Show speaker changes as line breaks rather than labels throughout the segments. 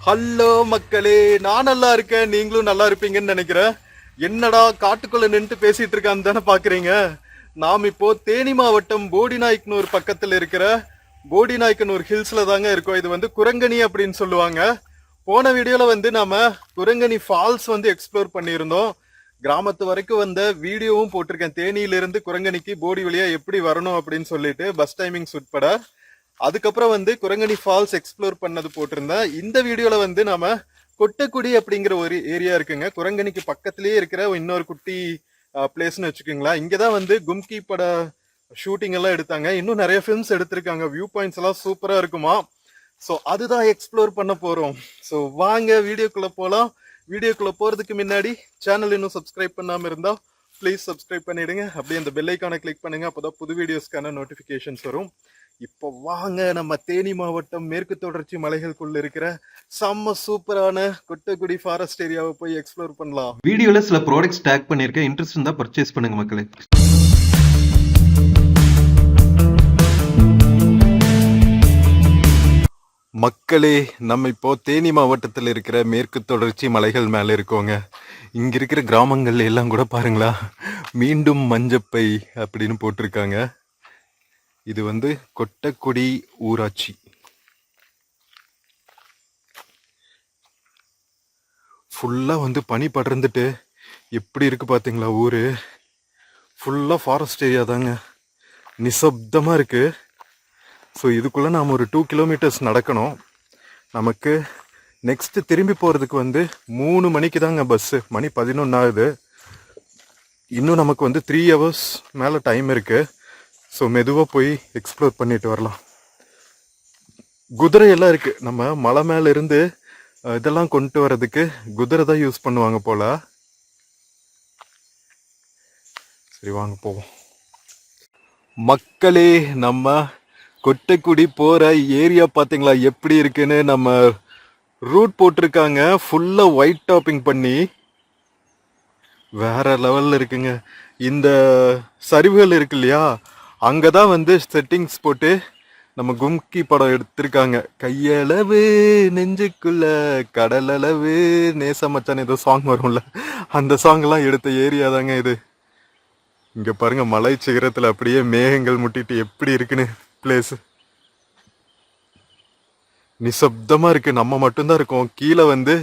Hello மக்களே, நான் நல்லா இருக்கேன். நீங்களும் நல்லா இருப்பீங்கன்னு நினைக்கிறேன். என்னடா காட்டுக்குள்ள நின்று பேசிட்டு இருக்கான்னு தானே பாக்குறீங்க. நாம் இப்போ தேனி மாவட்டம் போடிநாயக்கனூர் பக்கத்துல இருக்கிற போடிநாயக்கனூர் ஹில்ஸ்ல தாங்க இருக்கோம். இது வந்து குரங்கணி அப்படின்னு சொல்லுவாங்க. போன வீடியோல வந்து நாம குரங்கணி ஃபால்ஸ் வந்து எக்ஸ்ப்ளோர் பண்ணியிருந்தோம். கிராமத்து வரைக்கும் வந்த வீடியோவும் போட்டிருக்கேன். தேனியிலிருந்து குரங்கணிக்கு போடி வழியா எப்படி வரணும் அப்படின்னு சொல்லிட்டு பஸ் டைமிங்ஸ் உட்பட. அதுக்கப்புறம் வந்து குரங்கணி ஃபால்ஸ் எக்ஸ்ப்ளோர் பண்ணது போட்டிருந்தேன். இந்த வீடியோல வந்து நாம கொட்டக்குடி அப்படிங்கிற ஒரு ஏரியா இருக்குங்க. குரங்கணிக்கு பக்கத்திலேயே இருக்கிற இன்னொரு குட்டி பிளேஸ்னு வச்சுக்கோங்களேன். இங்கதான் வந்து கும்கி பட ஷூட்டிங் எல்லாம் எடுத்தாங்க. இன்னும் நிறைய ஃபிலிம்ஸ் எடுத்திருக்காங்க. வியூ பாயிண்ட்ஸ் எல்லாம் சூப்பரா இருக்குமா. ஸோ அதுதான் எக்ஸ்ப்ளோர் பண்ண போறோம். ஸோ வாங்க வீடியோக்குள்ள போலாம். வீடியோக்குள்ள போறதுக்கு முன்னாடி சேனல் இன்னும் சப்ஸ்கிரைப் பண்ணாம இருந்தா ப்ளீஸ் சப்ஸ்கிரைப் பண்ணிடுங்க. அப்படியே அந்த பெல் ஐக்கானை கிளிக் பண்ணுங்க. அப்போதான் புது வீடியோஸ்க்கான நோட்டிபிகேஷன்ஸ் வரும். இப்போ வாங்க நம்ம தேனி மாவட்டம் மேற்கு தொடர்ச்சி மலைகளுக்குள்ள இருக்கிற செம்ம சூப்பரான கொட்டக்குடி ஃபாரஸ்ட் ஏரியாவை போய் எக்ஸ்ப்ளோர் பண்ணலாம்.
வீடியோல சில ப்ராடக்ட்ஸ் டேக் பண்ணிருக்கேன். இன்ட்ரெஸ்ட் இருந்தா பர்ச்சேஸ் பண்ணுங்க மக்களே.
மக்களே, நம்ம இப்போ தேனி மாவட்டத்தில் இருக்கிற மேற்கு தொடர்ச்சி மலைகள் மேல இருக்கோங்க. இங்க இருக்கிற கிராமங்கள்ல எல்லாம் கூட பாருங்களா, மீண்டும் மஞ்சப்பை அப்படின்னு போட்டிருக்காங்க. இது வந்து கொட்டக்குடி ஊராட்சி. ஃபுல்லா வந்து பனி படர்ந்துட்டு எப்படி இருக்கு பாத்தீங்களா ஊரு. ஃபுல்லா ஃபாரஸ்ட் ஏரியா தாங்க. நிசப்தமா இருக்கு. ஸோ இதுக்குள்ள நாம் ஒரு 2 கிலோமீட்டர்ஸ் நடக்கணும். நமக்கு நெக்ஸ்ட் திரும்பி போறதுக்கு வந்து 3 மணிக்கு தாங்க பஸ்ஸு. மணி 11 ஆகுது. இன்னும் நமக்கு வந்து 3 ஹவர்ஸ் மேலே டைம் இருக்கு. ஸோ மெதுவாக போய் எக்ஸ்ப்ளோர் பண்ணிட்டு வரலாம். குதிரை எல்லாம் இருக்கு. நம்ம மலை மேல இருந்து இதெல்லாம் கொண்டு வர்றதுக்கு குதிரை தான் யூஸ் பண்ணுவாங்க போல. சரி வாங்க போவோம். மக்களே, நம்ம கொட்டக்குடி போற ஏரியா பாத்தீங்களா எப்படி இருக்குன்னு. நம்ம ரூட் போட்டிருக்காங்க ஃபுல்லா ஒயிட் டாப்பிங் பண்ணி. வேற லெவல்ல இருக்குங்க. இந்த சரிவுகள் இருக்கு இல்லையா, அங்கதான் வந்து செட்டிங்ஸ் போட்டு நம்ம கும்கி படம் எடுத்திருக்காங்க. கையளவு நெஞ்சுக்குள்ள கடலளவு நேசமச்சான் ஏதோ சாங் வரும்ல, அந்த சாங் எல்லாம் எடுத்த ஏரியா தாங்க இது. இங்க பாருங்க, மலை சிகரத்துல அப்படியே மேகங்கள் முட்டிட்டு எப்படி இருக்குன்னு பிளேஸ். நிசப்தமா இருக்கு. நம்ம மட்டும்தான் இருக்கோம். கீழே வந்து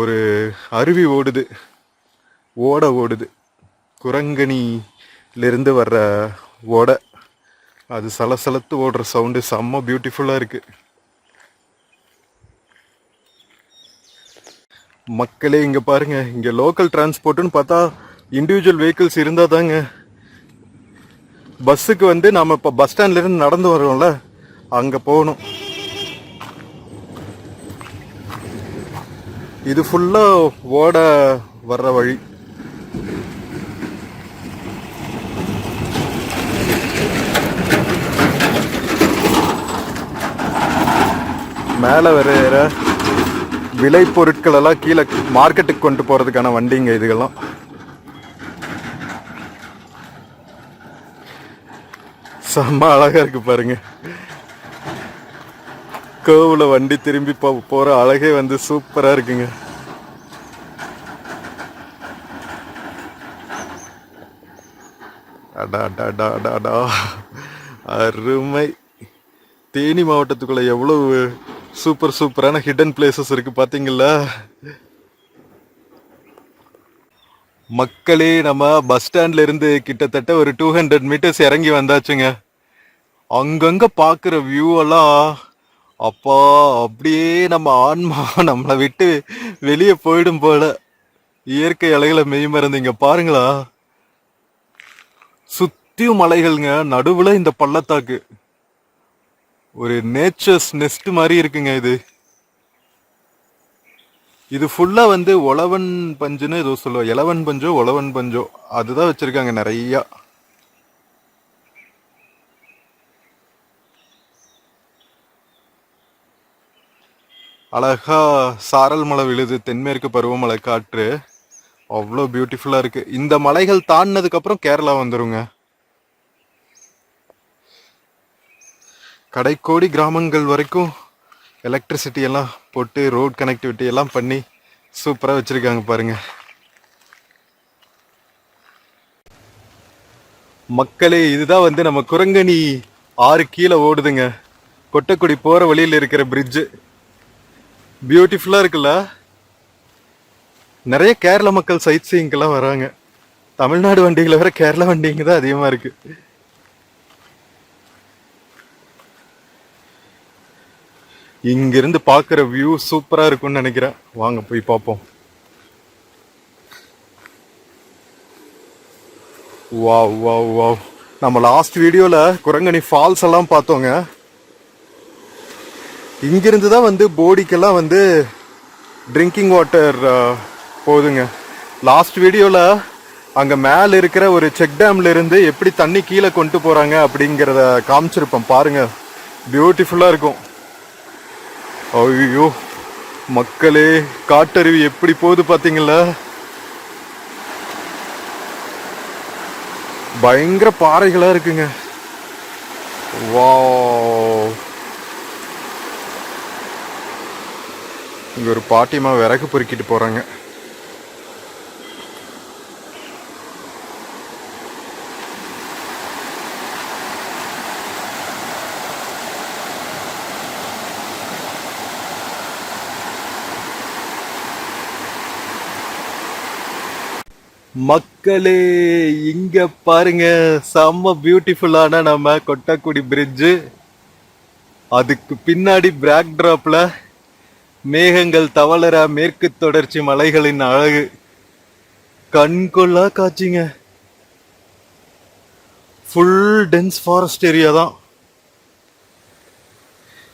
ஒரு அருவி ஓடுது, ஓடுது. குரங்கணிலிருந்து வர்ற ஓடை. அது சலசலத்து ஓடுற சவுண்டு செம்ம பியூட்டிஃபுல்லா இருக்கு. மக்களே, இங்க பாருங்க, இங்க லோக்கல் டிரான்ஸ்போர்ட்னு பார்த்தா இண்டிவிஜுவல் வெஹிக்கிள்ஸ் இருந்தா தாங்க. பஸ்ஸுக்கு வந்து நாம இப்போ பஸ் ஸ்டாண்ட்ல இருந்து நடந்து வரோம்ல, அங்க போகணும். இது ஃபுல்லா ஓட வர்ற வழி. மேல வேற விளை பொருட்கள் எல்லாம் கீழே மார்க்கெட்டுக்கு கொண்டு போறதுக்கான வண்டிங்க இதுகெல்லாம். செம்ம அழகா இருக்கு பாருங்க. கோவுல வண்டி திரும்பி போற அழகே வந்து சூப்பரா இருக்குங்க. அருமை. தேனி மாவட்டத்துக்குள்ள எவ்வளவு சூப்பரான ஹிடன் பிளேசஸ் இருக்கு பாத்தீங்களா. மக்களே, நம்ம பஸ் ஸ்டாண்ட்ல இருந்து கிட்டத்தட்ட ஒரு 200 மீட்டர்ஸ் இறங்கி வந்தாச்சுங்க. அங்கங்க பாக்குற வியூ எல்லாம் அப்பா, அப்படியே நம்ம ஆன்மா நம்மளை விட்டு வெளியே போயிடும் போல. இயற்கை அலைகளை மெய்மறந்து இங்க பாருங்களா, சுத்தியும் மலைகள்ங்க, நடுவுல இந்த பள்ளத்தாக்கு. ஒரு நேச்சர்ஸ் நெஸ்ட் மாதிரி இருக்குங்க இது. இது ஃபுல்லா வந்து ஒளவன் பஞ்சுன்னு ஏதோ சொல்லுவோம். இளவன் பஞ்சோ ஒளவன் பஞ்சோ அதுதான் வச்சிருக்காங்க நிறைய. அழகா சாரல் மழை விழுது. தென்மேற்கு பருவமழை காற்று அவ்வளோ பியூட்டிஃபுல்லா இருக்கு. இந்த மலைகள் தாண்டினதுக்கு அப்புறம் கேரளா வந்துருங்க. கடைக்கோடி கிராமங்கள் வரைக்கும் எலக்ட்ரிசிட்டி எல்லாம் போட்டு ரோட் கனெக்டிவிட்டி எல்லாம் பண்ணி சூப்பராக வச்சுருக்காங்க பாருங்க. மக்களே, இதுதான் வந்து நம்ம குரங்கணி ஆறு கீழே ஓடுதுங்க. கொட்டக்குடி போகிற வழியில் இருக்கிற பிரிட்ஜு பியூட்டிஃபுல்லாக இருக்குல்ல. நிறைய கேரள மக்கள் சைட் சீயிங்கெல்லாம் வராங்க. தமிழ்நாடு வண்டிகளை விட கேரளா வண்டிங்க தான் அதிகமாக இருக்கு. இங்கிருந்து பார்க்குற வியூ சூப்பராக இருக்கும்னு நினைக்கிறேன். வாங்க போய் பார்ப்போம். Wow wow wow. நம்ம லாஸ்ட் வீடியோவில் குரங்கணி ஃபால்ஸ் எல்லாம் பார்த்தோங்க. இங்கிருந்து தான் வந்து போடிக்கெல்லாம் வந்து ட்ரிங்கிங் வாட்டர் போகுதுங்க. லாஸ்ட் வீடியோவில் அங்கே மேலே இருக்கிற ஒரு செக் டேம்ல இருந்து எப்படி தண்ணி கீழே கொண்டு போகிறாங்க அப்படிங்கிறத காமிச்சிருப்போம் பாருங்க. பியூட்டிஃபுல்லாக இருக்கும். ஐயோ மக்களே, காட்டருவி எப்படி போகுது பார்த்தீங்களா? பயங்கர பாறைகளாக இருக்குங்க. வாவ். இங்க ஒரு பாட்டிமா விறகு பொறுக்கிட்டு போறாங்க. மக்களே, இங்க பாருங்க, செம்ம பியூட்டிஃபுல்லான நம்ம கொட்டக்குடி பிரிட்ஜு. அதுக்கு பின்னாடி பேக் டிராப்ல மேகங்கள் தவளர மேற்கு தொடர்ச்சி மலைகளின் அழகு கண்கொள்ளா காட்சிங்க. ஃபுல் டென்ஸ் ஃபாரஸ்ட் ஏரியா தான்.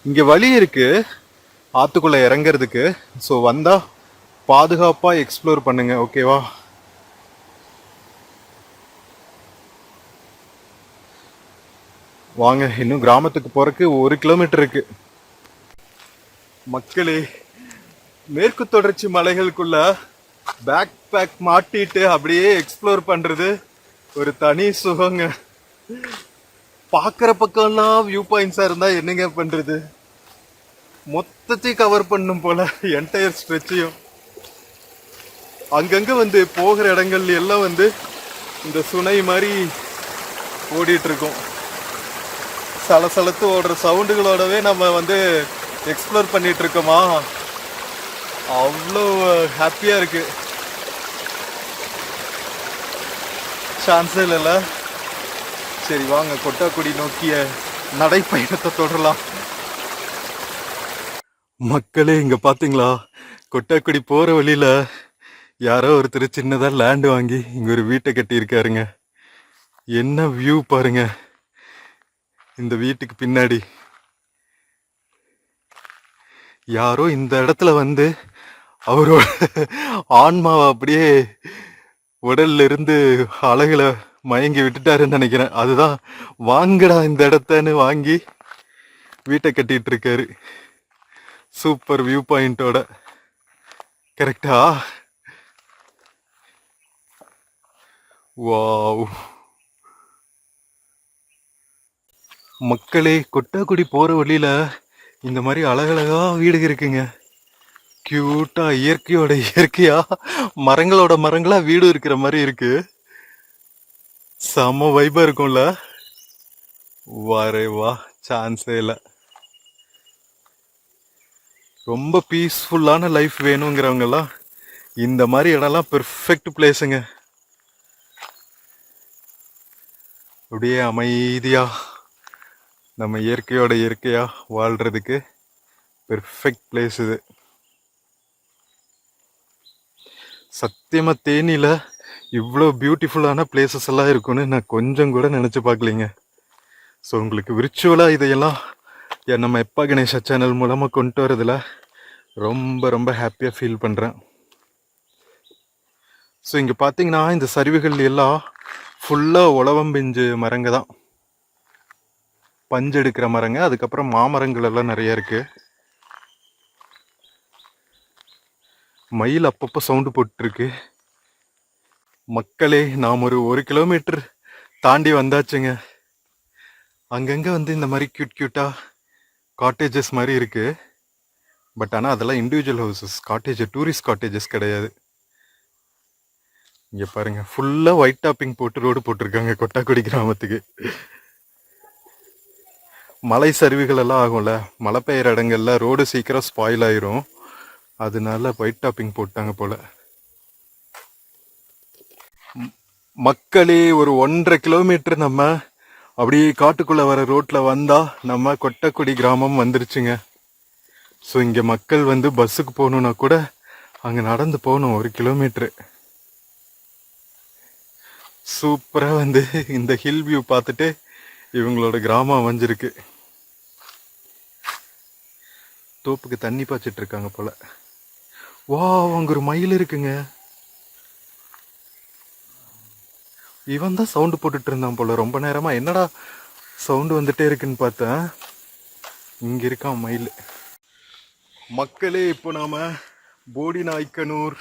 இங்க வழி இருக்கு ஆத்துக்குள்ள இறங்கிறதுக்கு. ஸோ வந்தா பாதுகாப்பா எக்ஸ்ப்ளோர் பண்ணுங்க, ஓகேவா? வாங்க, இன்னும் கிராமத்துக்கு போறதுக்கு 1 கிலோமீட்டர் இருக்கு. மக்களே, மேற்கு தொடர்ச்சி மலைகளுக்குள்ள பேக் பேக் மாட்டிட்டு அப்படியே எக்ஸ்ப்ளோர் பண்றது ஒரு தனி சுகங்க. பாக்குற பக்கம்லாம் வியூ பாயிண்ட்ஸா இருந்தா என்னங்க பண்றது, மொத்தத்தையும் கவர் பண்ணும் போல என்டையர் ஸ்ட்ரெச்சையும். அங்கங்க வந்து போகிற இடங்கள்ல எல்லாம் வந்து இந்த சுனை மாதிரி ஓடிட்டு இருக்கோம். சலசலத்து ஓடுற சவுண்டுகளோடவே நம்ம வந்து எக்ஸ்ப்ளோர் பண்ணிட்டு இருக்கோமா, அவ்வளோ ஹாப்பியா இருக்கு. சான்ஸே இல்லைல்ல. சரி வாங்க, கொட்டாக்குடி நோக்கிய நடைப்பயணத்தை தொடரலாம். மக்களே, இங்க பாத்தீங்களா, கொட்டாக்குடி போற வழியில யாரோ ஒருத்தர் சின்னதா லேண்ட் வாங்கி இங்க ஒரு வீட்டை கட்டி இருக்காருங்க. என்ன வியூ பாருங்க. இந்த வீட்டுக்கு பின்னாடி யாரோ இந்த இடத்துல வந்து அவரோட ஆன்மாவை அப்படியே உடல்ல இருந்து அழகுல மயங்கி விட்டுட்டாருன்னு நினைக்கிறேன். அதுதான் வாங்கடா இந்த இடத்தன்னு வாங்கி வீட்டை கட்டிட்டு இருக்காரு. சூப்பர் வியூ பாயிண்டோட. கரெக்டா? வாவ். மக்களே, கொட்டாக்குடி போற வழியில இந்த மாதிரி அழகழகா வீடு இருக்குங்க. கியூட்டா இயற்கையோட இயற்கையா மரங்களோட மரங்களா வீடு இருக்கிற மாதிரி இருக்கு. செம வைபா இருக்கும்ல. வாரே வா, சான்ஸே இல்லை. ரொம்ப பீஸ்ஃபுல்லான லைஃப் வேணுங்கிறவங்க எல்லாம் இந்த மாதிரி இடம்லாம் பெர்ஃபெக்ட் பிளேஸுங்க. அப்படியே அமைதியா நம்ம இயற்கையோட இயற்கையா வாழ்றதுக்கு பெர்ஃபெக்ட் பிளேஸ் இது. சத்தியமா தேனியில இவ்வளோ பியூட்டிஃபுல்லான பிளேசஸ் எல்லாம் இருக்குன்னு நான் கொஞ்சம் கூட நினைச்சு பார்க்கலிங்க. ஸோ உங்களுக்கு விர்ச்சுவலா இதையெல்லாம் நம்ம எப்பா கணேஷா சேனல் மூலமா கொண்டு வரதுல ரொம்ப ரொம்ப ஹாப்பியா ஃபீல் பண்றேன். ஸோ இங்க பாத்தீங்கன்னா இந்த சரிவுகள் எல்லாம் ஃபுல்லா உழவம்பிஞ்சு மரங்க தான், பஞ்சு எடுக்கிற மரங்க. அதுக்கப்புறம் மாமரங்கள் எல்லாம் நிறைய இருக்கு. மயில் அப்பப்போ சவுண்டு போட்டுருக்கு. மக்களே, நாம் ஒரு 1 கிலோமீட்டர் தாண்டி வந்தாச்சுங்க. அங்கங்க வந்து இந்த மாதிரி கியூட்டா காட்டேஜஸ் மாதிரி இருக்கு. பட் ஆனால் அதெல்லாம் individual houses, cottage, tourist cottages கிடையாது. இங்கே பாருங்க, ஃபுல்லாக ஒயிட் டாப்பிங் போட்டு ரோடு போட்டிருக்காங்க கொட்டாக்குடி கிராமத்துக்கு. மலை சரிவுகள் எல்லாம் ஆகும்ல, மழை பெய்கிற இடங்கள்ல ரோடு சீக்கிரம் ஸ்பாயில் ஆயிரும், அதனால ஒயிட் டாப்பிங் போட்டாங்க போல. மக்களே, ஒரு 1.5 கிலோமீட்டர் நம்ம அப்படியே காட்டுக்குள்ள வர ரோட்ல வந்தா நம்ம கொட்டக்குடி கிராமம் வந்துருச்சுங்க. ஸோ இங்க மக்கள் வந்து பஸ்ஸுக்கு போகணும்னா கூட அங்க நடந்து போகணும் 1 கிலோமீட்டரு. சூப்பரா வந்து இந்த ஹில் வியூ பார்த்துட்டு இவங்களோட கிராமம் அமைஞ்சிருக்கு. தோப்புக்கு தண்ணி பாய்ச்சிட்டு இருக்காங்க போல. வா, அங்க ஒரு மயில் இருக்குங்க. இவன் தான் சவுண்டு போட்டுட்டு இருந்தான் போல ரொம்ப நேரமா. என்னடா சவுண்டு வந்துட்டே இருக்குன்னு பார்த்தேன், இங்க இருக்கான் மயில். மக்களே, இப்போ நாம போடி நாய்க்கனூர்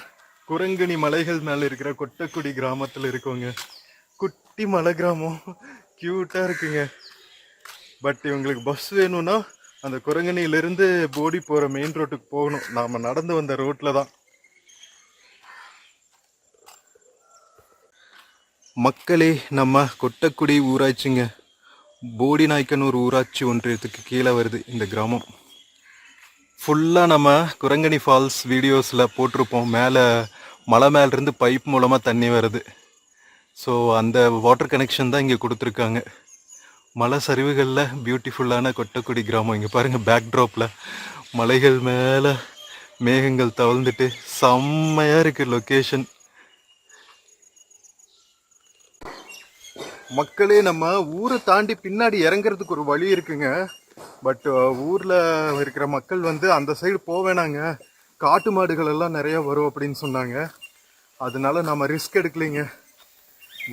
குரங்கணி மலைகள் மேல இருக்கிற கொட்டக்குடி கிராமத்துல இருக்கோங்க. குட்டி மலை கிராமம், கியூட்டா இருக்குங்க. பட் இவங்களுக்கு பஸ் வேணும்னா அந்த குரங்கணியிலிருந்து போடி போற மெயின் ரோட்டுக்கு போகணும். நாம நடந்து வந்த ரோட்ல தான். மக்களே, நம்ம கொட்டக்குடி ஊராட்சிங்க, போடி நாய்க்கனூர் ஊராட்சி ஒன்றியத்துக்கு கீழே வருது இந்த கிராமம். ஃபுல்லாக நம்ம குரங்கணி ஃபால்ஸ் வீடியோஸில் போட்டிருப்போம். மேலே மலை மேலேருந்து பைப் மூலமாக தண்ணி வருது. ஸோ அந்த வாட்டர் கனெக்ஷன் தான் இங்கே கொடுத்துருக்காங்க. மலை சரிவுகளில் பியூட்டிஃபுல்லான கொட்டக்குடி கிராமம். இங்கே பாருங்கள், பேக்ட்ராப்பில் மலைகள் மேலே மேகங்கள் தவழ்ந்துட்டு செம்மையாக இருக்குது லொக்கேஷன். மக்களே, நம்ம ஊரை தாண்டி பின்னாடி இறங்குறதுக்கு ஒரு வழி இருக்குங்க. பட் ஊரில் இருக்கிற மக்கள் வந்து அந்த சைடு போவேனாங்க, காட்டு மாடுகள் எல்லாம் நிறைய வரும் அப்படின்னு சொன்னாங்க. அதனால நம்ம ரிஸ்க் எடுக்கலைங்க.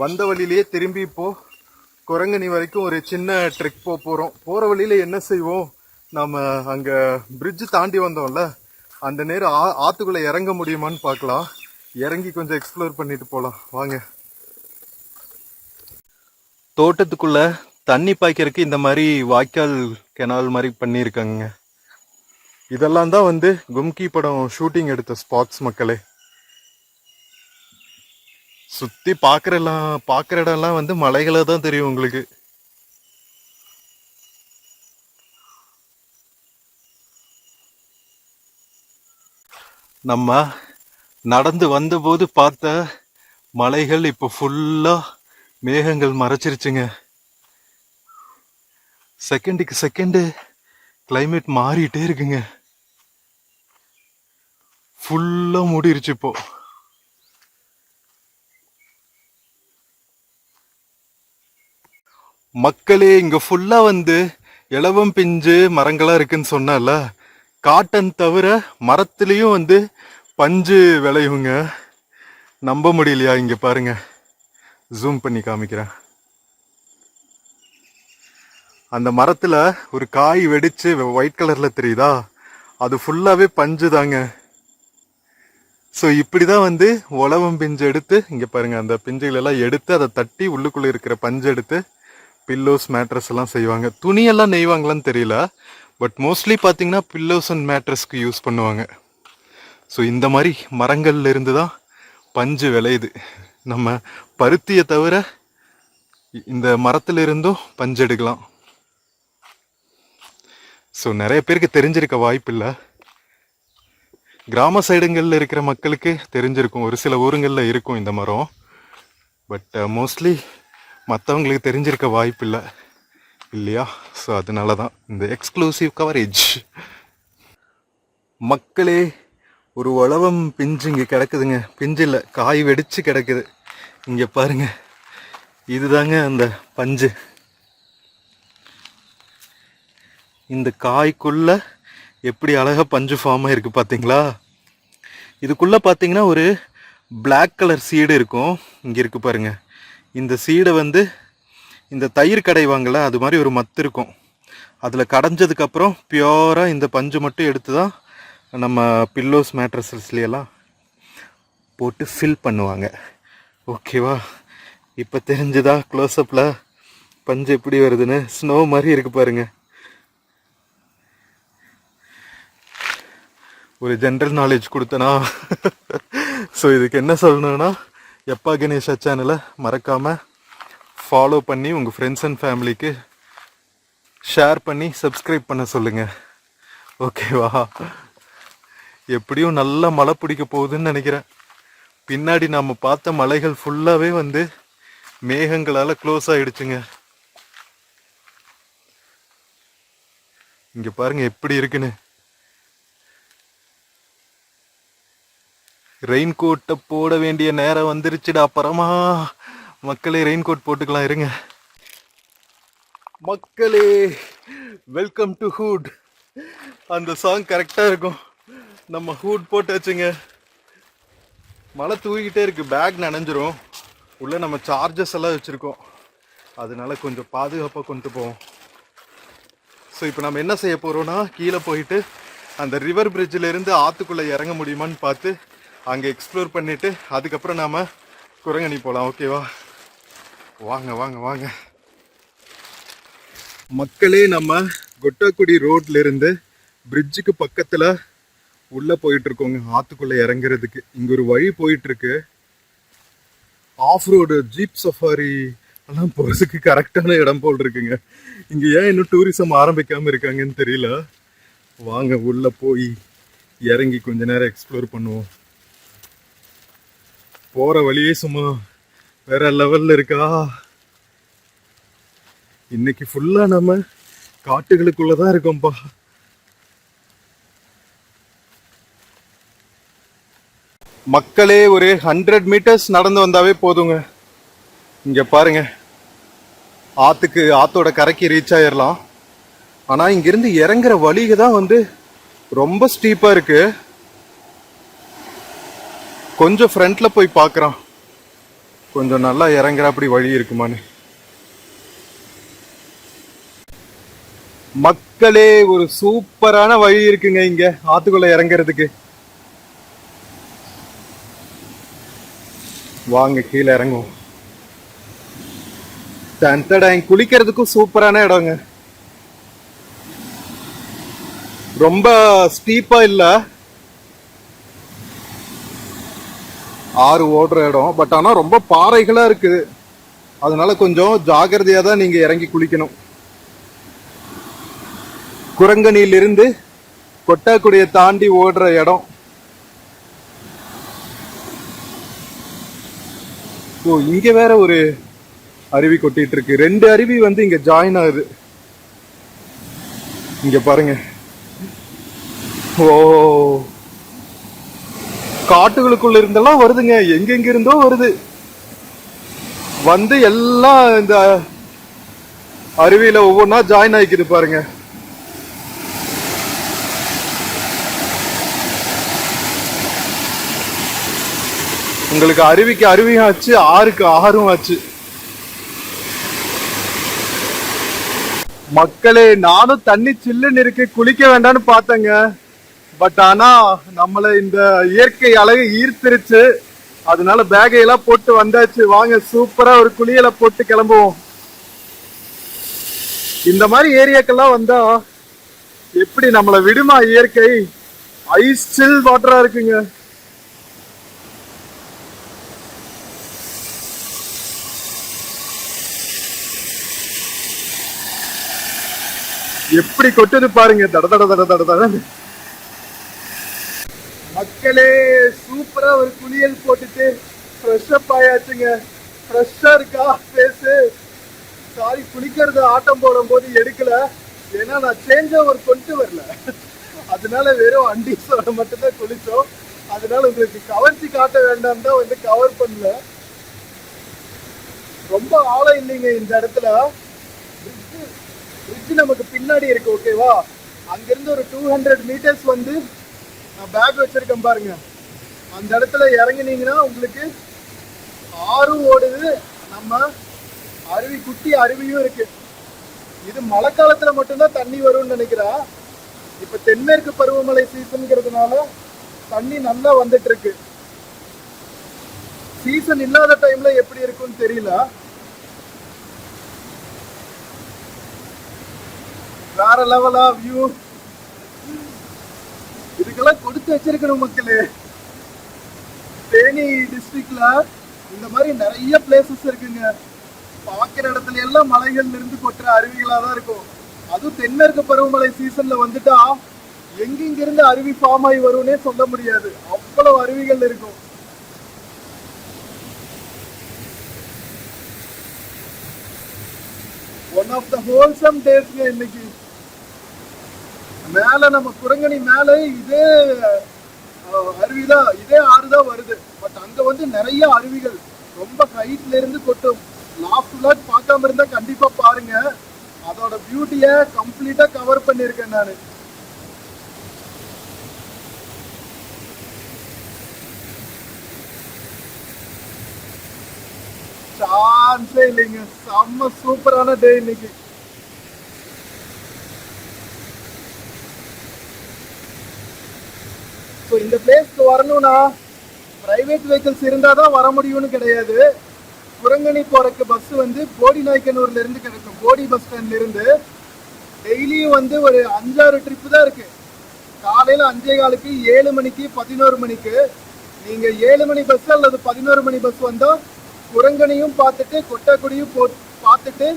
வந்த வழியிலேயே திரும்பி இப்போ குரங்கணி வரைக்கும் ஒரு சின்ன ட்ரெக் போகிறோம். போகிற வழியில என்ன செய்வோம், நம்ம அங்கே பிரிட்ஜு தாண்டி வந்தோம்ல, அந்த நேரம் ஆற்றுக்குள்ளே இறங்க முடியுமான்னு பார்க்கலாம். இறங்கி கொஞ்சம் எக்ஸ்ப்ளோர் பண்ணிட்டு போகலாம் வாங்க. தோட்டத்துக்குள்ள தண்ணி பாய்க்கிறதுக்கு இந்த மாதிரி வாய்க்கால் கெனால் மாதிரி பண்ணியிருக்காங்க. இதெல்லாம் தான் வந்து கும்கி படம் ஷூட்டிங் எடுத்த ஸ்பாட்ஸ் மக்களே. சுத்தி பாக்குற இடம்லாம் வந்து மலைகளை தான் தெரியும் உங்களுக்கு. நம்ம நடந்து வந்தபோது பார்த்த மலைகள் இப்போ ஃபுல்லா மேகங்கள் மறைச்சிருச்சுங்க. செகண்டுக்கு செகண்டு கிளைமேட் மாறிட்டே இருக்குங்க. ஃபுல்லா மூடிருச்சு இப்போ. மக்களே, இங்க ஃபுல்லா வந்து இலவம் பிஞ்சு மரங்களா இருக்குன்னு சொன்னால, காட்டன் தவிர மரத்துலயும் வந்து பஞ்சு விளையுங்க. நம்ப முடியலையா? இங்க பாருங்க, ஜூம் பண்ணி காமிக்கிறேன். அந்த மரத்துல ஒரு காய் வெடிச்சு ஒயிட் கலர்ல தெரியுதா, அது ஃபுல்லாவே பஞ்சு தாங்க. ஸோ இப்படிதான் வந்து உலவம் பிஞ்சு எடுத்து, இங்க பாருங்க, அந்த பிஞ்சுகள் எல்லாம் எடுத்து அதை தட்டி உள்ளுக்குள்ள இருக்கிற பஞ்சு எடுத்து பில்லோஸ் மேட்ரஸ் எல்லாம் செய்வாங்க. துணியெல்லாம் நெய்வாங்களான்னு தெரியல, பட் மோஸ்ட்லி பார்த்தீங்கன்னா பில்லோஸ் அண்ட் மேட்ரஸ்க்கு யூஸ் பண்ணுவாங்க. ஸோ இந்த மாதிரி மரங்கள்ல இருந்து தான் பஞ்சு விளையுது. நம்ம பருத்தியை தவிர இந்த மரத்துல இருந்தும் பஞ்சு எடுக்கலாம். ஸோ நிறைய பேருக்கு தெரிஞ்சிருக்க வாய்ப்பு இல்லை. கிராம சைடுங்களில் இருக்கிற மக்களுக்கு தெரிஞ்சிருக்கும், ஒரு சில ஊருங்களில் இருக்கும் இந்த மரம். பட் மோஸ்ட்லி மற்றவங்களுக்கு தெரிஞ்சிருக்க வாய்ப்பு இல்லை இல்லையா? ஸோ அதனால தான் இந்த எக்ஸ்க்ளூசிவ் கவரேஜ். மக்களே, ஒரு உலவம் பிஞ்சு இங்கே கிடக்குதுங்க. பிஞ்சு இல்லை, காய் வெடிச்சு கிடக்குது. இங்கே பாருங்க, இதுதாங்க அந்த பஞ்சு. இந்த காய்க்குள்ள எப்படி அழகா பஞ்சு ஃபார்ம் ஆயிருக்கு பார்த்தீங்களா? இதுக்குள்ள பார்த்தீங்கன்னா ஒரு பிளாக் கலர் சீடு இருக்கும். இங்கே இருக்கு பாருங்க. இந்த சீடை வந்து இந்த தயிர் கடைவாங்கள்ல, அது மாதிரி ஒரு மத்து இருக்கும். அதில் கடைஞ்சதுக்கப்புறம் பியூராக இந்த பஞ்சு மட்டும் எடுத்து தான் நம்ம பில்லோஸ் மேட்ரஸஸ்லாம் போட்டு ஃபில் பண்ணுவாங்க. ஓகேவா? இப்போ தெரிஞ்சுதா க்ளோஸ்அப்பில் பஞ்சு எப்படி வருதுன்னு? ஸ்னோ மாதிரி இருக்கு பாருங்க. ஒரு ஜென்ரல் நாலேஜ் கொடுத்தனா. ஸோ இதுக்கு என்ன சொல்லணும்னா, எப்பா கணேஷா சேனலை மறக்காம ஃபாலோ பண்ணி உங்கள் ஃப்ரெண்ட்ஸ் அண்ட் ஃபேமிலிக்கு ஷேர் பண்ணி சப்ஸ்கிரைப் பண்ண சொல்லுங்க. ஓகேவா? எப்படியும் நல்லா மழை பிடிக்க போகுதுன்னு நினைக்கிறேன். பின்னாடி நாம பார்த்த மலைகள் ஃபுல்லாவே வந்து மேகங்களால க்ளோஸ் ஆயிடுச்சுங்க. இங்க பாருங்க எப்படி இருக்குன்னு. ரெயின் கோட்டை போட வேண்டிய நேரம் வந்துருச்சுடா. அப்புறமா மக்களே ரெயின் கோட் போட்டுக்கலாம் இருங்க. மக்களே வெல்கம் டு ஹூட். அந்த சாங் கரெக்டா இருக்கும். நம்ம ஹூட் போட்டாச்சுங்க. மழை தூக்கிட்டே இருக்கு, பேக் நனைஞ்சிரும். உள்ள நம்ம சார்ஜஸ் எல்லாம் வச்சிருக்கோம், அதனால கொஞ்சம் பாதுகாப்பாக கொண்டு போவோம். ஸோ இப்போ நம்ம என்ன செய்ய போறோம்னா, கீழே போயிட்டு அந்த ரிவர் பிரிட்ஜில் இருந்து ஆற்றுக்குள்ளே இறங்க முடியுமான்னு பார்த்து அங்கே எக்ஸ்ப்ளோர் பண்ணிட்டு அதுக்கப்புறம் நாம குரங்கணி போகலாம். ஓகேவா? வாங்க வாங்க வாங்க மக்களே. நம்ம கொட்டாக்குடி ரோட்ல இருந்து பிரிட்ஜுக்கு பக்கத்தில் உள்ளே போயிட்டு இருக்கோங்க, ஆற்றுக்குள்ளே இறங்குறதுக்கு. இங்கே ஒரு வழி போயிட்டு இருக்கு. ஆஃப் ரோடு ஜீப் சஃபாரி எல்லாம் போகிறதுக்கு கரெக்டான இடம் போல் இருக்குங்க. இங்கே ஏன் இன்னும் டூரிசம் ஆரம்பிக்காமல் இருக்காங்கன்னு தெரியல. வாங்க உள்ளே போய் இறங்கி கொஞ்ச நேரம் எக்ஸ்ப்ளோர் பண்ணுவோம். போகிற வழியே சும்மா வேற லெவலில் இருக்கா. இன்னைக்கு ஃபுல்லாக நம்ம காட்டுகளுக்குள்ளே தான் இருக்கோம்ப்பா. மக்களே ஒரு 100 மீட்டர்ஸ் நடந்து வந்தாவே போதுங்க. இங்க பாருங்க, ஆத்தோட கரைக்கு ரீச் ஆயிடலாம். ஆனா இங்கிருந்து இறங்குற வழிக தான் வந்து ரொம்ப ஸ்டீப்பா இருக்கு. கொஞ்சம் ஃப்ரண்ட்ல போய் பார்க்கறான், கொஞ்சம் நல்லா இறங்குற அப்படி வழி இருக்குமான்னு. மக்களே ஒரு சூப்பரான வழி இருக்குங்க இங்க ஆத்துக்குள்ள இறங்குறதுக்கு. வாங்க கீழே இறங்குவோம். குளிக்கிறதுக்கும் சூப்பரான இடங்க. ரொம்ப ஸ்டீப்பா இல்ல, ஆறு ஓடுற இடம். பட் ஆனா ரொம்ப பாறைகளா இருக்கு, அதனால கொஞ்சம் ஜாகிரதையா தான் நீங்க இறங்கி குளிக்கணும். குரங்கணியிலிருந்து கொட்டாக்குடியை தாண்டி ஓடுற இடம். ஓ, இங்க வேற ஒரு அருவி கொட்டிட்டு இருக்கு. 2 அருவி வந்து இங்க ஜாயின் ஆகுது. இங்க பாருங்க. ஓ, காட்டுகளுக்குள்ள இருந்தெல்லாம் வருதுங்க, எங்கெங்க இருந்தோ வருது. வந்து எல்லாம் இந்த அருவியில ஒவ்வொன்னா ஜாயின் ஆயிக்குது பாருங்க. உங்களுக்கு அருவிக்கு அருவியும் ஆச்சு, ஆறுக்கு ஆறும் ஆச்சு. மக்களே நானும் தண்ணி சில்லுன்னு இருக்கு, குளிக்க வேண்டாம்னு பார்த்தேங்க. பட் ஆனா நம்மள இந்த இயற்கை அழகு ஈர்த்திருச்சு, அதனால பேகையெல்லாம் போட்டு வந்தாச்சு. வாங்க சூப்பரா ஒரு குளியலை போட்டு கிளம்புவோம். இந்த மாதிரி ஏரியாக்கெல்லாம் வந்தா எப்படி நம்மள விடுமா இயற்கை? ஐஸ் சில் வாட்டரா இருக்குங்க. எப்படி கொட்டுது பாருங்க, தட தட தட தட தட. மக்களே சூப்பரா ஒரு குளியல் போட்டுட்டு ஃப்ரெஷ் அப் ஆயாச்சுங்க. ஃப்ரெஷ்ஷா இருக்கா ஃபேஸ்? சாரி, குளிக்கிறது ஆட்டம் போடும் போது எடுக்கல, ஏன்னா நான் சேஞ்ச் ஓவர் கொண்டு வரல. அதனால வெறும் அண்டீஸோட மட்டும்தான் குளிச்சோம். அதனால உங்களுக்கு கவர்ச்சி காட்ட வேண்டாம் தான் வந்து கவர் பண்ணல. ரொம்ப ஆழம் இல்லைங்க இந்த இடத்துல. பிரிட்ஜ் நமக்கு பின்னாடி இருக்கு. ஓகேவா? அங்கிருந்து ஒரு 200 மீட்டர்ஸ் வந்து நான் பேக் வச்சிருக்கேன் பாருங்க. அந்த இடத்துல இறங்கினீங்கன்னா உங்களுக்கு ஆறும் ஓடுது, நம்ம அருவி, குட்டி அருவியும் இருக்கு. இது மழை காலத்துல மட்டும்தான் தண்ணி வரும்னு நினைக்கிறேன். இப்ப தென்மேற்கு பருவமழை சீசன்ங்கிறதுனால தண்ணி நல்லா வந்துட்டு இருக்கு. சீசன் இல்லாத டைம்ல எப்படி இருக்கும்னு தெரியல. வேற லெவலா வியூ. இதுக்கு இதுக்கெல்லாம் கொடுத்து வச்சிருக்கணும் மக்களே. தேனி டிஸ்ட்ரிக்ட்ல இந்த மாதிரி நிறைய பிளேசஸ் இருக்குங்க. பார்க்குற இடத்துல எல்லாம் மலைகள்ல இருந்து கொட்டுற அருவிகளா தான் இருக்கும். அதுவும் தென்மேற்கு பருவமழை சீசன்ல வந்துட்டா எங்கிங்க இருந்து அருவி ஃபார்ம் ஆகி வரும்னே சொல்ல முடியாது, அவ்வளவு அருவிகள் இருக்கும். ஒன் ஆஃப் த ஹோல்சம் டேஸ்ங்க இன்னைக்கு. மேல நம்ம குரங்கணி மேல இதே அருவிதான், இதே ஆறுதான் வருது. பட் அங்க வந்து நிறைய அருவிகள் ரொம்ப ஹைட்ல இருந்து கொட்டும். லாஸ்ட் பார்க்காம இருந்தா கண்டிப்பா பாருங்க, அதோட பியூட்டிய கம்ப்ளீட்டா கவர் பண்ணிருக்கேன் நானு. சான்ஸே இல்லைங்க, செம்ம சூப்பரான டே இன்னைக்கு. ஸோ இந்த பிளேஸ்க்கு வரணும்னா பிரைவேட் வெஹிக்கிள்ஸ் இருந்தால் தான் வர முடியும்னு கிடையாது. குரங்கணி போறக்கு பஸ் வந்து போடி நாயக்கனூர்ல இருந்து கிடைக்கும். போடி பஸ் ஸ்டாண்ட்ல இருந்து டெய்லியும் வந்து ஒரு 5-6 ட்ரிப்பு தான் இருக்கு. காலையில 5:15, 7 மணிக்கு, 11 மணிக்கு. நீங்க 7 மணி பஸ் அல்லது 11 மணி பஸ் வந்தா குரங்கணியும் பார்த்துட்டு கொட்டாக்குடியும் பார்த்துட்டு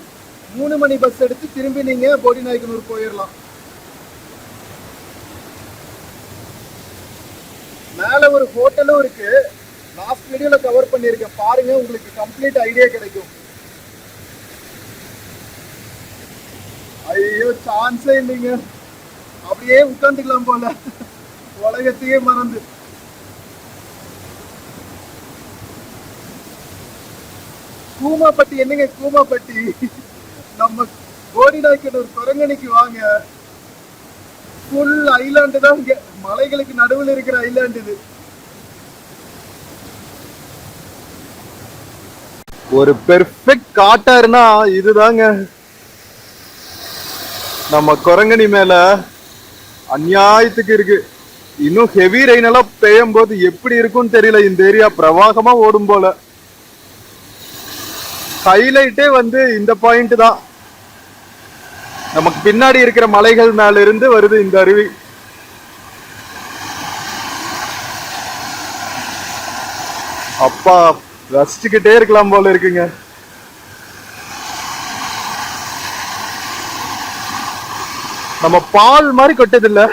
3 மணி பஸ் எடுத்து திரும்பி நீங்க போடி நாயக்கனூர் போயிடலாம். மேல ஒரு ஹோட்டலும் இருக்கு, லாஸ்ட் வீடியோல கவர் பண்ணிருக்கேன், பாருங்க, உங்களுக்கு கம்ப்ளீட் ஐடியா கிடைக்கும். ஐயோ சான்ஸே இல்லைங்க, அப்படியே உட்காந்துக்கலாம் போல உலகத்தையே மறந்து. கூமாப்பட்டி என்னங்க கூமாப்பட்டி, நம்ம போடி நாயக்கனூர் குரங்கணிக்கு வாங்க. ஃபுல் ஐலாண்டு தான் இங்க, மலைகளுக்கு நடுவில் இருக்கிற ஐலாண்டு இது. ஒரு பெர்ஃபெக்ட் காட்டாருன்னா இதுதாங்க. நம்ம குரங்கணி மேல அநியாயத்துக்கு இருக்கு. இன்னும் ஹெவி ரெயின் எல்லாம் பெய்யும் போது எப்படி இருக்கும்னு தெரியல. இந்த ஏரியா பிரவாகமா ஓடும் போல. ஹைலைட்டே வந்து இந்த பாயிண்ட் தான். நமக்கு பின்னாடி இருக்கிற மலைகள் மேல இருந்து வருது இந்த அருவி. அப்பா ரசிச்சுக்கிட்டே இருக்கலாம் போல இருக்குங்க. நம்ம பால் மாதிரி கொட்டது இல்ல.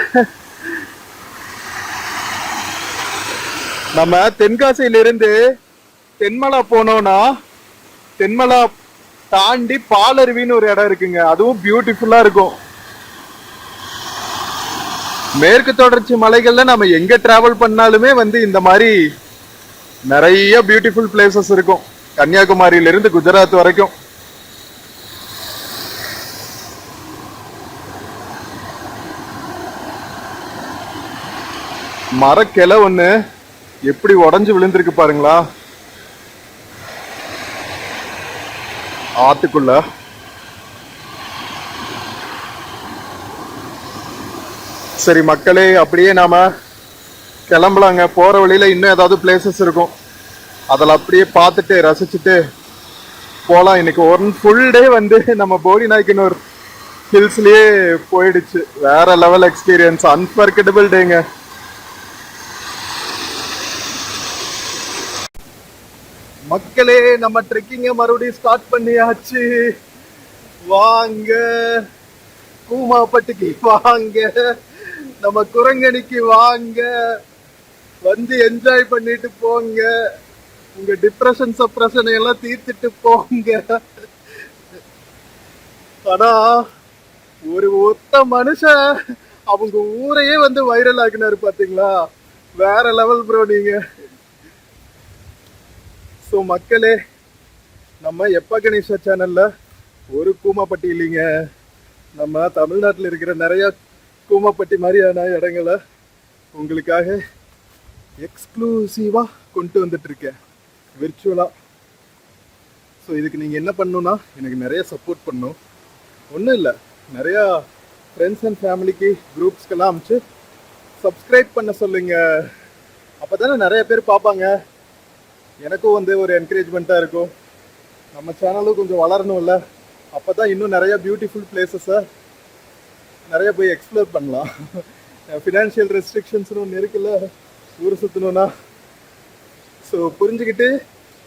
நம்ம தென்காசியில இருந்து தென்மலா போனோம்னா தென்மலா தாண்டி பாலருவின்னு ஒரு இடம் இருக்குங்க. அதுவும் பியூட்டிஃபுல்லா இருக்கும். மேற்கு தொடர்ச்சி மலைகள்ல நம்ம எங்க டிராவல் பண்ணாலுமே வந்து இந்த மாதிரி நிறைய பியூட்டிஃபுல் பிளேசஸ் இருக்கும். கன்னியாகுமரியில இருந்து குஜராத் வரைக்கும். மரக்கிளை ஒண்ணு எப்படி உடஞ்சு விழுந்திருக்கு பாருங்களா ஆத்துக்குள்ள. சரி மக்களே, அப்படியே நாம கிளம்பலாங்க. போற வழியில இன்னும் ஏதாவது பிளேசஸ் இருக்கும், அதில் அப்படியே பார்த்துட்டு ரசிச்சுட்டு போலாம். இன்னைக்கு ஒன் ஃபுல் டே வந்து நம்ம போடி நாயக்கனூர் ஹில்ஸ்லயே போயிடுச்சு. வேற லெவல் எக்ஸ்பீரியன்ஸ், அன்ஃபர்கெட்டபிள் டேங்க. மக்களே, நம்ம ட்ரெக்கிங்க மறுபடியும் ஸ்டார்ட் பண்ணியாச்சு. வாங்க கூமாப்பட்டிக்கு வாங்க, நம்ம குரங்கணிக்கு வாங்க, வந்து என்ஜாய் பண்ணிட்டு போங்க. உங்க டிப்ரெஷன் சப்ரஷனை எல்லாம் தீர்த்துட்டு போங்க. ஆனா ஒரு ஒத்த மனுஷன் அவங்க ஊரையே வந்து வைரல் ஆகினாரு பாத்தீங்களா, வேற லெவல் ப்ரோ நீங்க. ஸோ மக்களே, நம்ம எப்ப கணேஷா சேனல்ல ஒரு கூமாப்பட்டி இல்லைங்க, நம்ம தமிழ்நாட்டில் இருக்கிற நிறைய கூமாப்பட்டி மாதிரியான இடங்களை உங்களுக்காக எக்ஸ்க்ளூசிவா கொண்டு வந்துட்டு இருக்கேன் விர்ச்சுவலா. ஸோ இதுக்கு நீங்க என்ன பண்ணணும்னா எனக்கு நிறைய சப்போர்ட் பண்ணணும். ஒன்றும் இல்லை, நிறையா ஃப்ரெண்ட்ஸ் அண்ட் ஃபேமிலிக்கு குரூப்ஸ்க்கெல்லாம் அனுப்பிச்சு சப்ஸ்கிரைப் பண்ண சொல்லுங்க. அப்போ தானே நிறைய பேர் பார்ப்பாங்க, எனக்கும் வந்து ஒரு என்கரேஜ்மெண்ட்டாக இருக்கும். நம்ம சேனலும் கொஞ்சம் வளரணும்ல, அப்போ தான் இன்னும் நிறைய பியூட்டிஃபுல் பிளேசஸை நிறைய போய் எக்ஸ்ப்ளோர் பண்ணலாம். ஃபினான்ஷியல் ரெஸ்ட்ரிக்ஷன்ஸ்னு ஒன்று இருக்குல்ல ஊரை சுற்றணும்னா. ஸோ புரிஞ்சுக்கிட்டு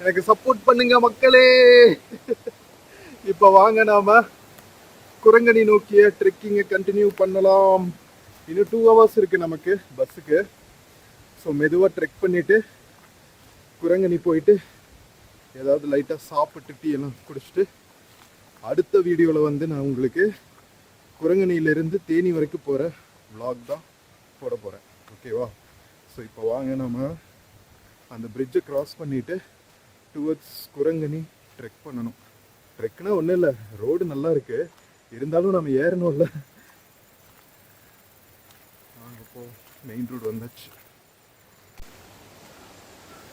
எனக்கு சப்போர்ட் பண்ணுங்க மக்களே. இப்போ வாங்க நாம குரங்கணி நோக்கிய ட்ரெக்கிங்கை கண்டினியூ பண்ணலாம். இன்னும் 2 hours இருக்கு நமக்கு பஸ்ஸுக்கு. ஸோ மெதுவாக ட்ரெக் பண்ணிட்டு குரங்கணி போயிட்டு ஏதாவது லைட்டாக சாப்பிட்டு டீ எல்லாம் குடிச்சிட்டு அடுத்த வீடியோவில் வந்து நான் உங்களுக்கு குரங்கணியிலேருந்து தேனி வரைக்கும் போகிற vlog தான் போட போகிறேன். ஓகேவா? ஸோ இப்போ வாங்க நம்ம அந்த பிரிட்ஜை க்ராஸ் பண்ணிவிட்டு டுவர்ட்ஸ் குரங்கணி ட்ரெக் பண்ணணும். ட்ரெக்னா ஒன்றும் இல்லை, ரோடு நல்லா இருக்கு, இருந்தாலும் நம்ம ஏறணும்ல. இப்போ மெயின் ரோடு வந்தாச்சு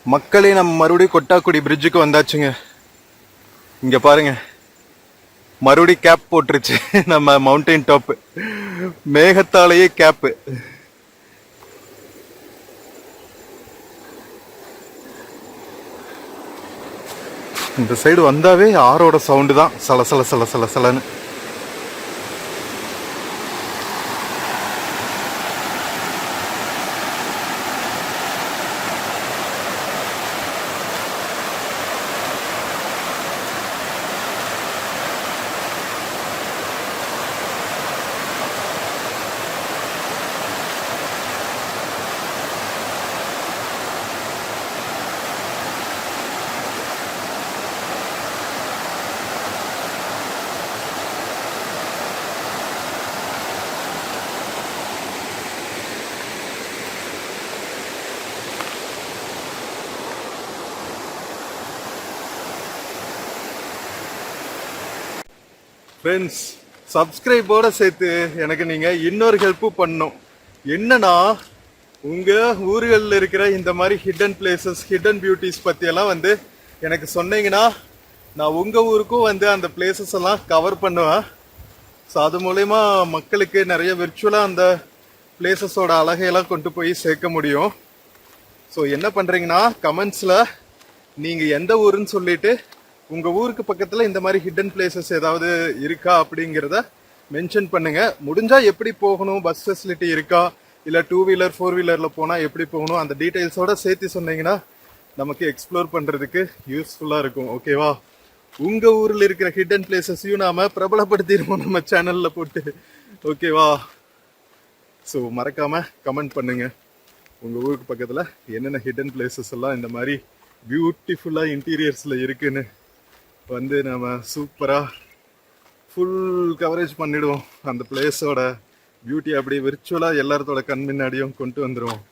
மக்களே. நம்ம மறுபடியும் கொட்டாக்குடி பிரிட்ஜுக்கு வந்தாச்சுங்க. இங்க பாருங்க, மறுபடியும் கேப் போட்டுருச்சு நம்ம மவுண்டைன் டாப். மேகத்தாலேயே கேப்பு. இந்த சைடு வந்தாவே ஆரோட சவுண்டு தான் சல சல சல சல சலன்னு. ஃப்ரெண்ட்ஸ், சப்ஸ்கிரைபோட சேர்த்து எனக்கு நீங்கள் இன்னொரு ஹெல்ப்பும் பண்ணணும். என்னன்னா, உங்கள் ஊர்களில் இருக்கிற இந்த மாதிரி ஹிடன் பிளேசஸ், ஹிடன் பியூட்டிஸ் பற்றியெல்லாம் வந்து எனக்கு சொன்னீங்கன்னா நான் உங்கள் ஊருக்கும் வந்து அந்த பிளேசஸ் எல்லாம் கவர் பண்ணுவேன். ஸோ அது மூலயமா மக்களுக்கு நிறைய விர்ச்சுவலாக அந்த பிளேசஸோட அழகையெல்லாம் கொண்டு போய் சேர்க்க முடியும். ஸோ என்ன பண்ணுறீங்கன்னா, கமெண்ட்ஸில் நீங்கள் எந்த ஊருன்னு சொல்லிட்டு உங்கள் ஊருக்கு பக்கத்தில் இந்த மாதிரி ஹிடன் பிளேசஸ் ஏதாவது இருக்கா அப்படிங்கிறத மென்ஷன் பண்ணுங்க. முடிஞ்சால் எப்படி போகணும், பஸ் ஃபெசிலிட்டி இருக்கா, இல்லை 2 வீலர் 4 வீலரில் போனால் எப்படி போகணும், அந்த டீட்டெயில்ஸோட சேர்த்து சொன்னீங்கன்னா நமக்கு எக்ஸ்ப்ளோர் பண்ணுறதுக்கு யூஸ்ஃபுல்லாக இருக்கும். ஓகேவா? உங்கள் ஊரில் இருக்கிற ஹிடன் பிளேசஸையும் நாம் பிரபலப்படுத்திடுவோம் நம்ம சேனலில் போட்டு. ஓகேவா? ஸோ மறக்காமல் கமெண்ட் பண்ணுங்க, உங்கள் ஊருக்கு பக்கத்தில் என்னென்ன ஹிடன் பிளேசஸ் எல்லாம் இந்த மாதிரி பியூட்டிஃபுல்லாக இன்டீரியர்ஸில் இருக்குன்னு வந்து நம்ம சூப்பராக ஃபுல் கவரேஜ் பண்ணிடுவோம். அந்த பிளேஸோட பியூட்டி அப்படியே விர்ச்சுவலாக எல்லாத்தோட கண் முன்னாடியும் கொண்டு வந்துடுவோம்.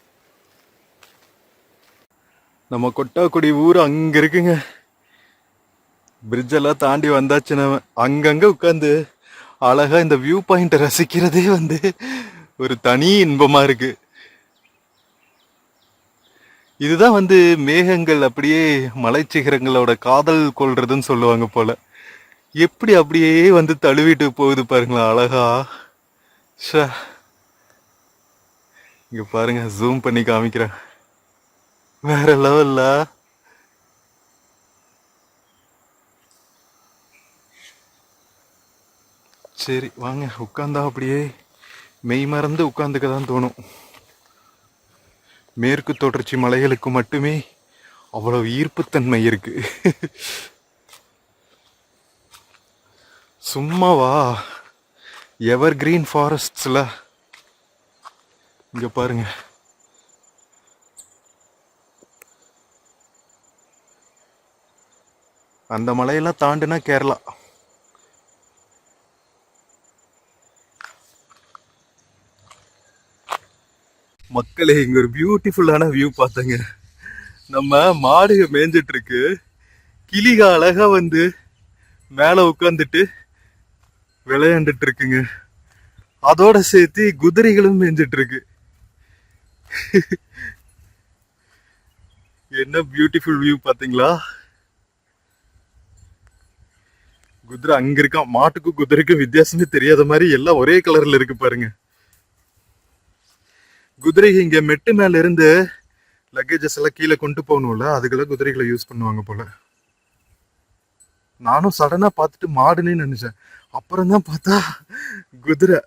நம்ம கொட்டாக்குடி ஊர் அங்கே இருக்குங்க. பிரிட்ஜெல்லாம் தாண்டி வந்தாச்சு. நம்ம அங்கங்கே உட்காந்து அழகாக இந்த வியூ பாயிண்ட்டை ரசிக்கிறதே வந்து ஒரு தனி இன்பமாக இருக்கு. இதுதான் வந்து மேகங்கள் அப்படியே மலைச்சிகரங்களோட காதல் கொள்றதுன்னு சொல்லுவாங்க போல. எப்படி அப்படியே வந்து தழுவிட்டு போகுது பாருங்களா அழகா. இங்க பாருங்க, ஜூம் பண்ணி காமிக்கிறேன். வேற லெவல்ல. சரி வாங்க, உட்கார்ந்தா அப்படியே மெய் மறந்து உட்கார்ந்துக்க தான் தோணும். மேற்கு தொடர்ச்சி மலைகளுக்கு மட்டுமே அவ்வளவு ஈர்ப்புத்தன்மை இருக்கு. சும்மாவா, எவர் கிரீன் ஃபாரஸ்ட்ஸ்ல இங்க பாருங்க. அந்த மலையெல்லாம் தாண்டினா கேரளா. மக்களே, இங்க ஒரு பியூட்டிஃபுல்லான வியூ பார்த்தங்க. நம்ம மாடுக மேய்ஞ்சிட்டு இருக்கு, கிளிக அழகா வந்து மேல உட்காந்துட்டு விளையாண்டுட்டு இருக்குங்க. அதோட சேர்த்து குதிரைகளும் மேய்ஞ்சிட்டு இருக்கு. என்ன பியூட்டிஃபுல் வியூ பாத்தீங்களா? குதிரை அங்க இருக்கான். மாட்டுக்கும் குதிரைக்கும் வித்தியாசமே தெரியாத மாதிரி எல்லாம் ஒரே கலர்ல இருக்கு பாருங்க. குதிரை இங்க மெட்டு மேல இருந்து லக்கேஜஸ் எல்லாம் கீழே கொண்டு போகணும்ல, அதுக்கெல்லாம் குதிரைகளை யூஸ் பண்ணுவாங்க போல. நானும் சடனா பார்த்துட்டு மாடுன்னு நினைச்சேன், அப்புறம் தான் பார்த்தா குதிரை.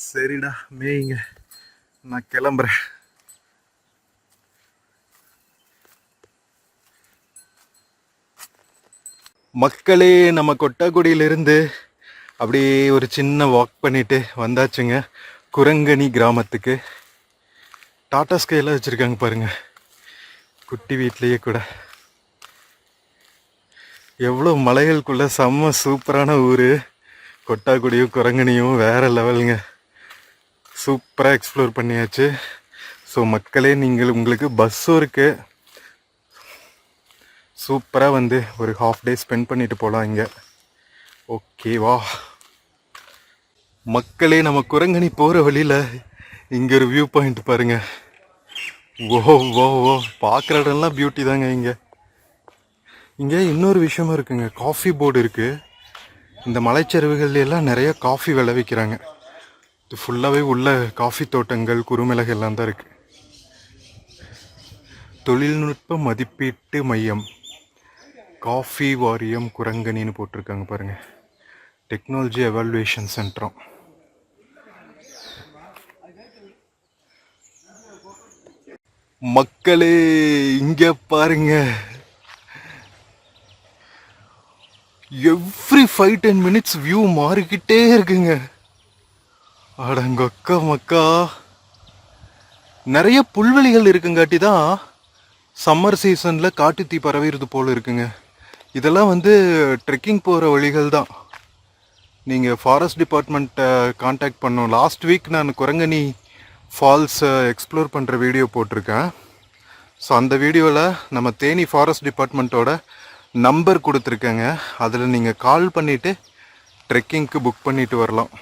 சரிடா மேய்ங்க, நான் கிளம்புறேன். மக்களே, நம்ம கொட்டாக்குடியிலிருந்து அப்படியே ஒரு சின்ன வாக் பண்ணிட்டு வந்தாச்சுங்க குரங்கணி கிராமத்துக்கு. டாடா ஸ்கைலாம் வச்சுருக்காங்க பாருங்க, குட்டி வீட்லேயே கூட. எவ்வளோ மலைகளுக்குள்ள செம்ம சூப்பரான ஊர். கொட்டாக்குடியும் குரங்கணியும் வேற லெவலுங்க. சூப்பராக எக்ஸ்ப்ளோர் பண்ணியாச்சு. ஸோ மக்களே, உங்களுக்கு பஸ்ஸும் இருக்கு. சூப்பராக வந்து ஒரு ஹாஃப் டே ஸ்பெண்ட் பண்ணிட்டு போகலாம் இங்கே. ஓகேவா மக்களே, நம்ம குரங்கணி போகிற வழியில் இங்கே ஒரு வியூ பாயிண்ட் பாருங்க. ஓ ஓ ஓ, பார்க்குற இடம்லாம் பியூட்டி தாங்க. இங்கே இன்னொரு விஷயமும் இருக்குங்க, காஃபி போர்டு இருக்குது. இந்த மலைச்சரிவுகள் எல்லாம் நிறைய காஃபி விளைவிக்கிறாங்க. இது ஃபுல்லாகவே உள்ள காஃபி தோட்டங்கள், குறுமிளகு எல்லாம் தான் இருக்குது. தொழில்நுட்ப மதிப்பீட்டு மையம், காஃபி வாரியம் குரங்கணின்னு போட்டிருக்காங்க பாருங்க. டெக்னாலஜி எவாலுவேஷன் சென்டரும். மக்களே, இங்க பாருங்க, எவ்ரி 5-10 மினிட்ஸ் வியூ மாறிக்கிட்டே இருக்குங்க. அடங்கொக்க மக்கா, நிறைய புல்வெளிகள் இருக்குங்காட்டி தான் சம்மர் சீசனில் காட்டுத்தீ பரவிறது போல் இருக்குங்க. இதெல்லாம் வந்து ட்ரெக்கிங் போகிற வழிகள் தான். நீங்கள் ஃபாரஸ்ட் டிபார்ட்மெண்ட்டை காண்டாக்ட் பண்ணோம். லாஸ்ட் வீக் நான் குரங்கணி ஃபால்ஸை எக்ஸ்ப்ளோர் பண்ணுற வீடியோ போட்டிருக்கேன். ஸோ அந்த வீடியோவில் நம்ம தேனி ஃபாரஸ்ட் டிபார்ட்மெண்ட்டோட நம்பர் கொடுத்துருக்கேங்க. அதில் நீங்கள் கால் பண்ணிவிட்டு ட்ரெக்கிங்க்கு புக் பண்ணிட்டு வரலாம்.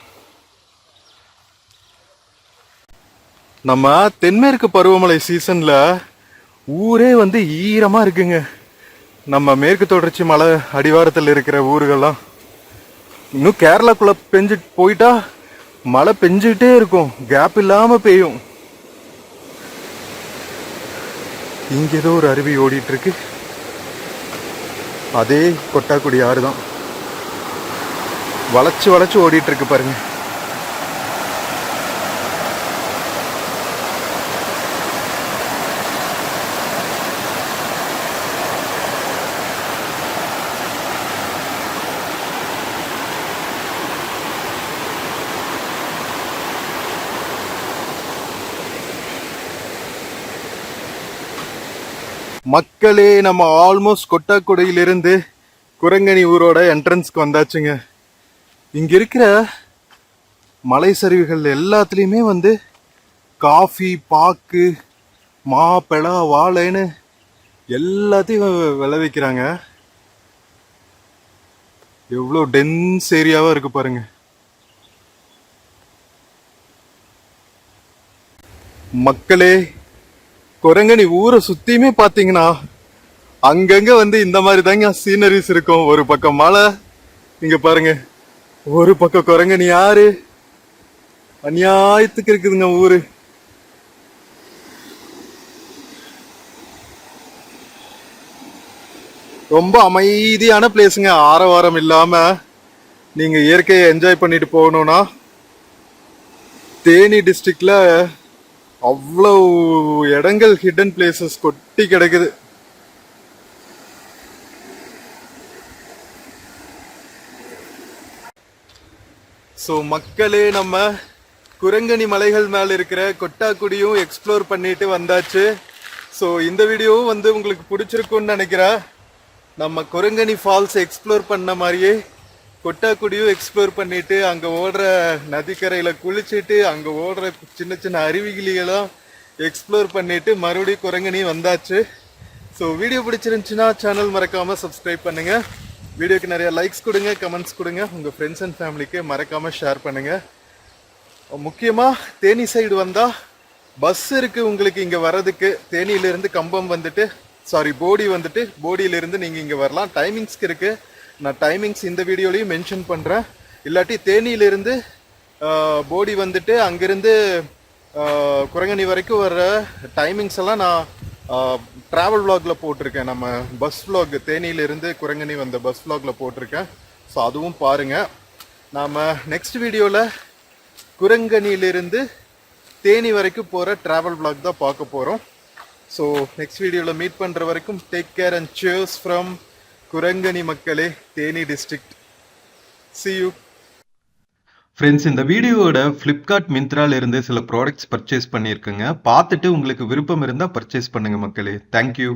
நம்ம தென்மேற்கு பருவமழை சீசனில் ஊரே வந்து ஈரமாக இருக்குங்க. நம்ம மேற்கு தொடர்ச்சி மலை அடிவாரத்தில் இருக்கிற ஊர்கள்லாம் இன்னும் கேரளாக்குள்ளே பெஞ்சிட்டு போயிட்டா மழை பெஞ்சிக்கிட்டே இருக்கும், கேப் இல்லாமல் பெய்யும். இங்கே ஏதோ ஒரு அருவி ஓடிட்டு இருக்கு, அதே கொட்டாக்குடி ஆறு தான். வளைச்சு வளைச்சு ஓடிட்டு இருக்கு பாருங்க. மக்களே, நம்ம ஆல்மோஸ்ட் கொட்டாக்குடியிலிருந்து குரங்கணி ஊரோட என்ட்ரன்ஸ்க்கு வந்தாச்சுங்க. இங்க இருக்கிற மலை சரிவுகள் எல்லாத்துலேயுமே வந்து காஃபி, பாக்கு, மா, பெலா, வாழைன்னு எல்லாத்தையும் விளைவிக்கிறாங்க. எவ்வளோ டென்ஸ் ஏரியாவா இருக்கு பாருங்க. மக்களே, குரங்கணி ஊரை சுத்தியுமே பாத்தீங்கன்னா அங்கங்க வந்து இந்த மாதிரி தாங்க சீனரிஸ் இருக்கும். ஒரு பக்கம் மலை, இங்க பாருங்க, ஒரு பக்கம் குரங்கணி ஆறு. அநியாயத்துக்கு இருக்குதுங்க ஊரு. ரொம்ப அமைதியான பிளேஸுங்க. ஆரவாரம் இல்லாம நீங்க இயற்கையை என்ஜாய் பண்ணிட்டு போகணும்னா தேனி டிஸ்ட்ரிக்ட்ல அவ்வளவு இடங்கள், ஹிடன் பிளேசஸ் கொட்டி கிடக்குது. ஸோ மக்களே, நம்ம குரங்கணி மலைகள் மேல இருக்கிற கொட்டாக்குடியும் எக்ஸ்ப்ளோர் பண்ணிட்டு வந்தாச்சு. ஸோ இந்த வீடியோவும் வந்து உங்களுக்கு பிடிச்சிருக்குன்னு நினைக்கிறேன். நம்ம குரங்கணி ஃபால்ஸ் எக்ஸ்ப்ளோர் பண்ண மாதிரியே கொட்டாக்குடியும் எக்ஸ்ப்ளோர் பண்ணிட்டு, அங்கே ஓடுற நதிக்கரையில் குளிச்சுட்டு, அங்கே ஓடுற சின்ன சின்ன அருவிகளெல்லாம் எக்ஸ்ப்ளோர் பண்ணிட்டு மறுபடியும் குரங்கணி வந்தாச்சு. ஸோ வீடியோ பிடிச்சிருந்துச்சுன்னா சேனல் மறக்காமல் சப்ஸ்கிரைப் பண்ணுங்கள். வீடியோக்கு நிறைய லைக்ஸ் கொடுங்க, கமெண்ட்ஸ் கொடுங்க. உங்கள் ஃப்ரெண்ட்ஸ் அண்ட் ஃபேமிலிக்கு மறக்காமல் ஷேர் பண்ணுங்கள். முக்கியமாக தேனி சைடு வந்தால் பஸ் இருக்குது உங்களுக்கு இங்கே வர்றதுக்கு. தேனியிலேருந்து கம்பம் வந்துட்டு, போடி வந்துட்டு, போடியிலேருந்து நீங்கள் இங்கே வரலாம். டைமிங்ஸ்க்கு இருக்குது. நான் டைமிங்ஸ் இந்த வீடியோலையும் மென்ஷன் பண்ணுறேன். இல்லாட்டி தேனியிலிருந்து போடி வந்துட்டு அங்கேருந்து குரங்கணி வரைக்கும் வர்ற டைமிங்ஸ் எல்லாம் நான் ட்ராவல் விலாகில் போட்டிருக்கேன். நம்ம பஸ் விலாக், தேனியிலிருந்து குரங்கணி வந்த பஸ் விலாகில் போட்டிருக்கேன். ஸோ அதுவும் பாருங்கள். நாம் நெக்ஸ்ட் வீடியோவில் குரங்கணியிலிருந்து தேனி வரைக்கும் போகிற ட்ராவல் vlog தான் பார்க்க போகிறோம். ஸோ நெக்ஸ்ட் வீடியோவில் மீட் பண்ணுற வரைக்கும் take care and cheers from Kurangani மக்களே, Theni district. See you.
Friends, இந்த வீடியோவோட ஃப்ளிப்கார்ட் மிந்த்ரால இருந்து சில ப்ராடக்ட்ஸ் பர்ச்சேஸ் பண்ணியிருக்கேங்க. பார்த்துட்டு உங்களுக்கு விருப்பம் இருந்தால் பர்ச்சேஸ் பண்ணுங்க மக்களே. தேங்க்யூ.